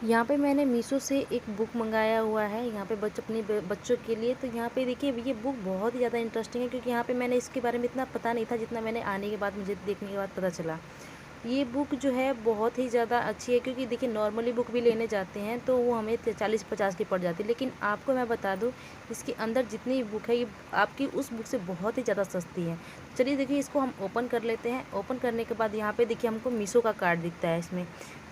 यहाँ पे मैंने मीशो से एक बुक मंगाया हुआ है, यहाँ पे अपने बच्चों के लिए। तो यहाँ पे देखिए ये बुक बहुत ही ज़्यादा इंटरेस्टिंग है, क्योंकि यहाँ पे मैंने इसके बारे में इतना पता नहीं था जितना मैंने आने के बाद मुझे देखने के बाद पता चला। ये बुक जो है बहुत ही ज़्यादा अच्छी है, क्योंकि देखिए नॉर्मली बुक भी लेने जाते हैं तो वो हमें 40-50 की पड़ जाती है, लेकिन आपको मैं बता दूँ इसके अंदर जितनी बुक है ये आपकी उस बुक से बहुत ही ज़्यादा सस्ती है। चलिए देखिए इसको हम ओपन कर लेते हैं। ओपन करने के बाद यहाँ पे देखिए हमको मीशो का कार्ड दिखता है इसमें।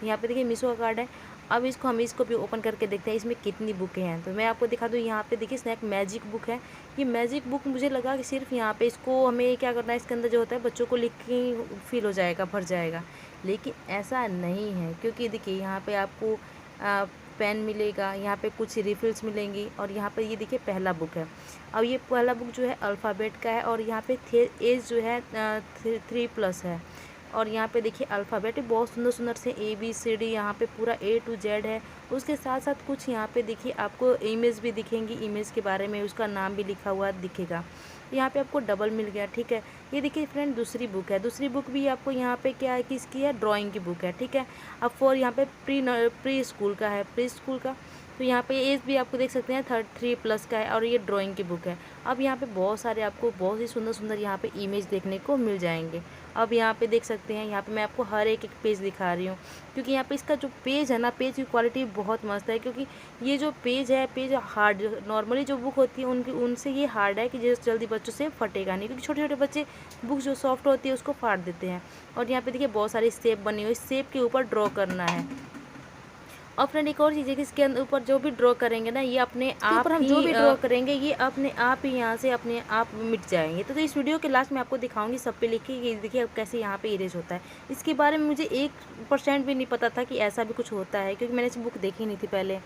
यहाँ पे देखिए मीशो का कार्ड है। अब इसको भी ओपन करके देखते हैं इसमें कितनी बुकें हैं। तो मैं आपको दिखा दूँ, यहाँ पे देखिए स्नैक मैजिक बुक है। ये मैजिक बुक मुझे लगा कि सिर्फ यहाँ पे इसको हमें क्या करना है, इसके अंदर जो होता है बच्चों को लिख के फिल हो जाएगा, भर जाएगा, लेकिन ऐसा नहीं है। क्योंकि देखिए यहाँ पे आपको पेन मिलेगा, यहाँ पे कुछ रिफिल्स मिलेंगी, और यहाँ पे ये देखिए पहला बुक है। अब ये पहला बुक जो है अल्फ़ाबेट का है, और यहाँ पे एज जो है 3+ है। और यहाँ पे देखिए अल्फ़ाबेट बहुत सुंदर सुंदर से ABCD यहाँ पे पूरा A to Z है। उसके साथ साथ कुछ यहाँ पे देखिए आपको इमेज भी दिखेंगी, इमेज के बारे में उसका नाम भी लिखा हुआ दिखेगा। यहाँ पे आपको डबल मिल गया, ठीक है। ये देखिए फ्रेंड दूसरी बुक है। दूसरी बुक भी आपको यहाँ पे क्या है कि इसकी है ड्राइंग की बुक है, ठीक है। अब फॉर यहाँ पे प्री स्कूल का है, प्री स्कूल का। तो यहाँ पे एज भी आपको देख सकते हैं 3+ का है, और ये ड्राइंग की बुक है। अब यहाँ पे बहुत सारे आपको बहुत ही सुंदर सुंदर यहाँ पे इमेज देखने को मिल जाएंगे। अब यहाँ पे देख सकते हैं, यहाँ पे मैं आपको हर एक पेज दिखा रही हूँ, क्योंकि यहाँ पे इसका जो पेज है ना, पेज की क्वालिटी बहुत मस्त है। क्योंकि ये जो पेज है, पेज हार्ड, नॉर्मली जो बुक होती है उनसे ये हार्ड है कि जैसे जल्दी बच्चों से फटेगा नहीं, क्योंकि छोटे छोटे बच्चे बुक जो सॉफ्ट होती है उसको फाड़ देते हैं। और यहाँ पे देखिए बहुत सारी शेप बनी हुई, शेप के ऊपर ड्रॉ करना है। और फ्रेंड एक और चीज़ है कि इसके ऊपर जो भी ड्रॉ करेंगे ना, ये अपने आप ही जो भी ड्रॉ करेंगे ये अपने आप ही यहाँ से अपने आप मिट जाएंगे। तो इस वीडियो के लास्ट में आपको दिखाऊंगी सब पे लिख के कि देखिए कैसे यहाँ पे इरेज होता है। इसके बारे में मुझे 1% भी नहीं पता था कि ऐसा भी कुछ होता है, क्योंकि मैंने इस बुक देखी नहीं थी पहले।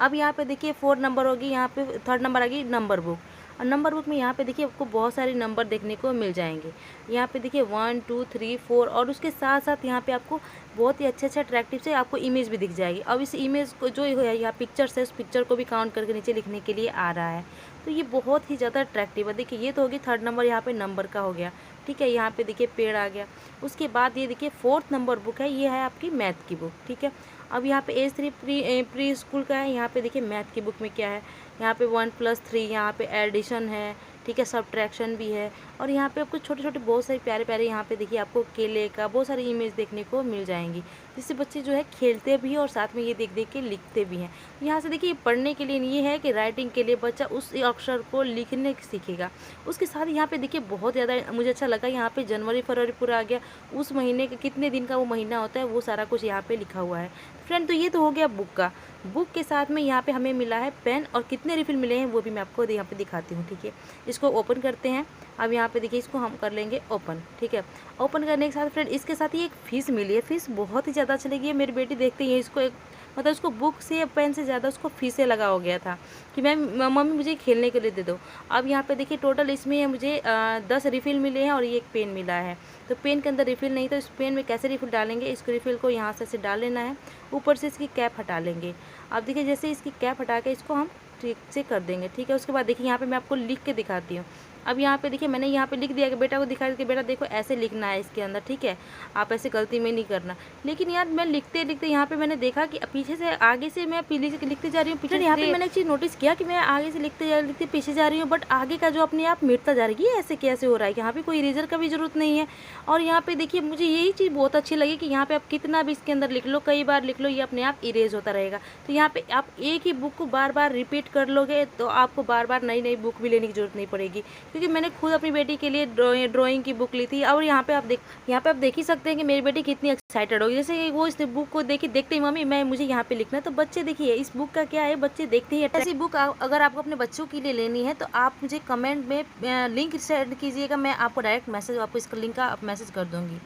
अब यहाँ पे देखिए 4 नंबर होगी, यहाँ पे 3rd नंबर आ गई नंबर बुक। और नंबर बुक में यहाँ पे देखिए आपको बहुत सारे नंबर देखने को मिल जाएंगे। यहाँ पे देखिए 1 2 3 4, और उसके साथ साथ यहाँ पे आपको बहुत ही अच्छे अट्रैक्टिव से आपको इमेज भी दिख जाएगी। अब इस इमेज को जो है यहाँ पिक्चर्स है, उस पिक्चर को भी काउंट करके नीचे लिखने के लिए आ रहा है। तो ये बहुत ही ज़्यादा अट्रैक्टिव है। देखिए ये तो होगी 3rd नंबर, यहाँ पे नंबर का हो गया, ठीक है। यहाँ पे देखिए पेड़ आ गया। उसके बाद ये देखिए 4th नंबर बुक है, ये है आपकी मैथ की बुक, ठीक है। अब यहाँ पे एज 3 प्री स्कूल का है। यहाँ पे देखिए मैथ की बुक में क्या है, यहाँ पे 1+3, यहाँ पे एडिशन है, ठीक है, सब्ट्रैक्शन भी है। और यहाँ पे आपको छोटे छोटे बहुत सारे प्यारे प्यारे यहाँ पे देखिए आपको केले का बहुत सारी इमेज देखने को मिल जाएंगी, जिससे बच्चे जो है खेलते भी हैं और साथ में ये देख देख के लिखते भी हैं। यहाँ से देखिए पढ़ने के लिए ये है कि राइटिंग के लिए बच्चा उस अक्षर को लिखने सीखेगा। उसके साथ यहाँ पे देखिए बहुत ज़्यादा मुझे अच्छा लगा, यहाँ पे जनवरी फरवरी पूरा आ गया, उस महीने के कितने दिन का वो महीना होता है वो सारा कुछ यहाँ पे लिखा हुआ है फ्रेंड। तो ये तो हो गया बुक का। बुक के साथ में यहाँ पे हमें मिला है पेन, और कितने रिफिल मिले हैं वो भी मैं आपको यहाँ पे दिखाती हूँ, ठीक है। इसको ओपन करते हैं। अब यहाँ पे देखिए इसको हम कर लेंगे ओपन, ठीक है। ओपन करने के साथ फ्रेंड इसके साथ ही एक फ़ीस मिली है। फ़ीस बहुत ही ज़्यादा अच्छी लगी है। मेरी बेटी देखते ही इसको एक मतलब उसको बुक से पेन से ज़्यादा उसको फ़ीसें लगा हो गया था कि मैम मम्मी मुझे खेलने के लिए दे दो। अब यहाँ पे देखिए टोटल इसमें मुझे 10 रिफ़िल मिले हैं और ये एक पेन मिला है। तो पेन के अंदर रिफ़िल नहीं, तो इस पेन में कैसे रिफ़िल डालेंगे, इस रिफ़िल को यहाँ से डाल लेना है, ऊपर से इसकी कैप हटा लेंगे। अब देखिए जैसे इसकी कैप हटा के इसको हम ठीक से कर देंगे, ठीक है। उसके बाद देखिए यहाँ पे मैं आपको लिख के दिखाती हूँ। अब यहाँ पे देखिए मैंने यहाँ पे लिख दिया कि बेटा को दिखा कि बेटा देखो ऐसे लिखना है इसके अंदर, ठीक है, आप ऐसे गलती में नहीं करना। लेकिन यार मैं लिखते लिखते यहाँ पे मैंने देखा कि पीछे से आगे से मैं पीछे से लिखते जा रही हूँ, पीछे यहाँ पे मैंने एक चीज़ नोटिस किया कि मैं आगे से लिखते पीछे जा रही हूँ, बट आगे का जो अपने आप मिटता जा रही है, ऐसे कैसे हो रहा है। यहाँ पे कोई इरेजर का भी जरूरत नहीं है। और यहाँ पे देखिए मुझे यही चीज़ बहुत अच्छी लगी कि यहाँ पे आप कितना भी इसके अंदर लिख लो, कई बार लिख लो, ये अपने आप इरेज होता रहेगा। तो यहाँ पे आप एक ही बुक को बार बार रिपीट कर लोगे तो आपको बार बार नई नई बुक भी लेने की जरूरत नहीं पड़ेगी। क्योंकि मैंने खुद अपनी बेटी के लिए ड्राइंग की बुक ली थी, और यहाँ पे आप देख ही सकते हैं कि मेरी बेटी कितनी एक्साइटेड होगी। जैसे वो इस बुक को देखते ही मम्मी मुझे यहाँ पे लिखना है। तो बच्चे देखिए इस बुक का क्या है, बच्चे देखते ही। ऐसी बुक अगर आपको अपने बच्चों के लिए लेनी है तो आप मुझे कमेंट में लिंक सेंड कीजिएगा, मैं आपको डायरेक्ट मैसेज, आपको इसका लिंक का मैसेज कर दूँगी।